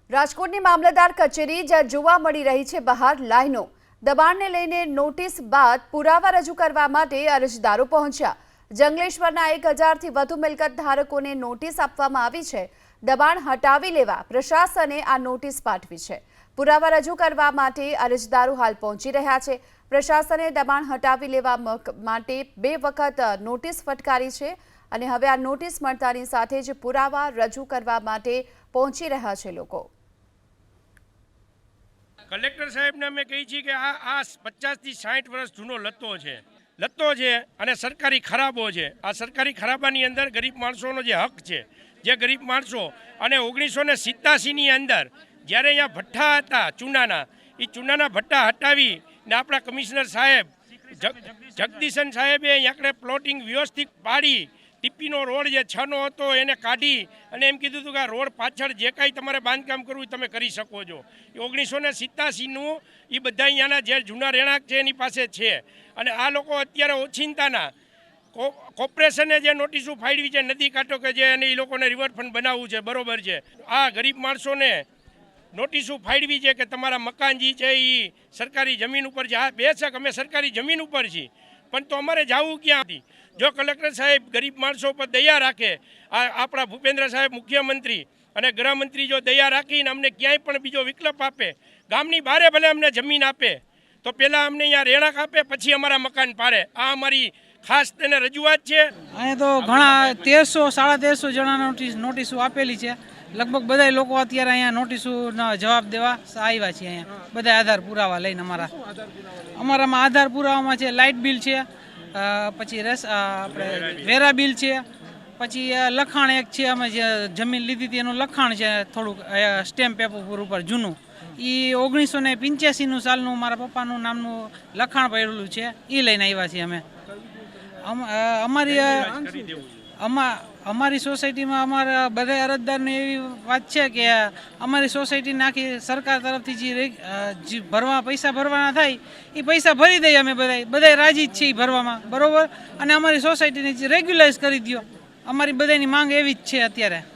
રાજકોટની મામલતદાર કચેરી જ્યાં જોવા મળી રહી છે બહાર લાઈનો। દબાણને લઈને નોટિસ બાદ પુરાવા રજૂ કરવા માટે અરજદારો પહોંચ્યા। જંગલેશ્વરના 1000થી વધુ મિલકત ધારકોને નોટિસ આપવામાં આવી છે। દબાણ હટાવી લેવા પ્રશાસને આ નોટિસ પાઠવી છે। પુરાવા રજૂ કરવા માટે અરજદારો હાલ પહોંચી રહ્યા છે। પ્રશાસને દબાણ હટાવી લેવા માટે 2 વખત નોટિસ ફટકારી છે અને હવે આ નોટિસ મળતાની સાથે જ પુરાવા રજૂ કરવા માટે પહોંચી રહ્યા છે લોકો। કલેક્ટર સાહેબને અમે કહી છીએ કે આ 50 થી 60 વર્ષ જૂનો લત્તો છે અને સરકારી ખરાબો છે। આ સરકારી ખરાબાની અંદર ગરીબ માણસોનો જે હક છે, જે ગરીબ માણસો અને 1987ની અંદર જ્યારે અહીંયા ભઠ્ઠા હતા ચૂનાના, એ ચૂનાના ભઠ્ઠા હટાવી ને આપણા કમિશનર સાહેબ જગદીશન સાહેબે અહીંયા પ્લોટિંગ વ્યવસ્થિત પાડી ટીપીનો રોડ જે 6નો હતો એને કાઢી અને એમ કીધું હતું કે આ રોડ પાછળ જે કાંઈ તમારે બાંધકામ કરવું તમે કરી શકો છો। એ 1987નું એ બધા અહીંયાના જે જૂના રહેણાંક છે એની પાસે છે અને આ લોકો અત્યારે ઓછિંતાના કોર્પોરેશને જે નોટિસો ફાળવી છે નદી કાંઠો કે જે એને એ લોકોને રિવરફ્રન્ટ બનાવવું છે, બરોબર છે। આ ગરીબ માણસોને નોટિસો ફાળવી છે કે તમારા મકાન જે છે એ સરકારી જમીન ઉપર છે। હા, બેશક અમે સરકારી જમીન ઉપર છીએ, પણ તો અમારે જવું ક્યાં હતી? જો કલેક્ટર સાહેબ ગરીબ માણસો પર દયા રાખે, આપણા ભૂપેન્દ્ર સાહેબ મુખ્યમંત્રી અને ગૃહમંત્રી જો દયા રાખીને અમને ક્યાંય પણ બીજો વિકલ્પ આપે, ગામની બહારે ભલે અમને જમીન આપે, તો પહેલાં અમને અહીંયા રહેણાંક આપે, પછી અમારા મકાન પાડે। આ અમારી ખાસ તેને રજૂઆત છે। અહીંયા તો ઘણા 1300-1350 જણા નોટિસો આપેલી છે। લગભગ બધા લોકો અત્યારે અહીંયા નોટિસોના જવાબ દેવા આવ્યા છે। અહીંયા બધા આધાર પુરાવા લઈને અમારામાં આધાર પુરાવામાં છે લાઇટ બિલ છે, પછી આપણે વેરા બિલ છે, પછી લખાણ એક છે, અમે જે જમીન લીધી હતી એનું લખાણ છે થોડુંક સ્ટેમ્પ પેપર ઉપર જૂનું, એ 1985 સાલનું મારા પપ્પાનું નામનું લખાણ પડેલું છે, એ લઈને આવ્યા છીએ અમે। અમારી સોસાયટીમાં અમારા બધા અરજદારની એવી વાત છે કે અમારી સોસાયટીને આખી સરકાર તરફથી જે પૈસા ભરવાના થાય એ પૈસા ભરી દઈએ અમે બધા રાજી જ છીએ ભરવામાં, બરાબર। અને અમારી સોસાયટીને રેગ્યુલાઇઝ કરી દો, અમારી બધાની માંગ એવી જ છે અત્યારે।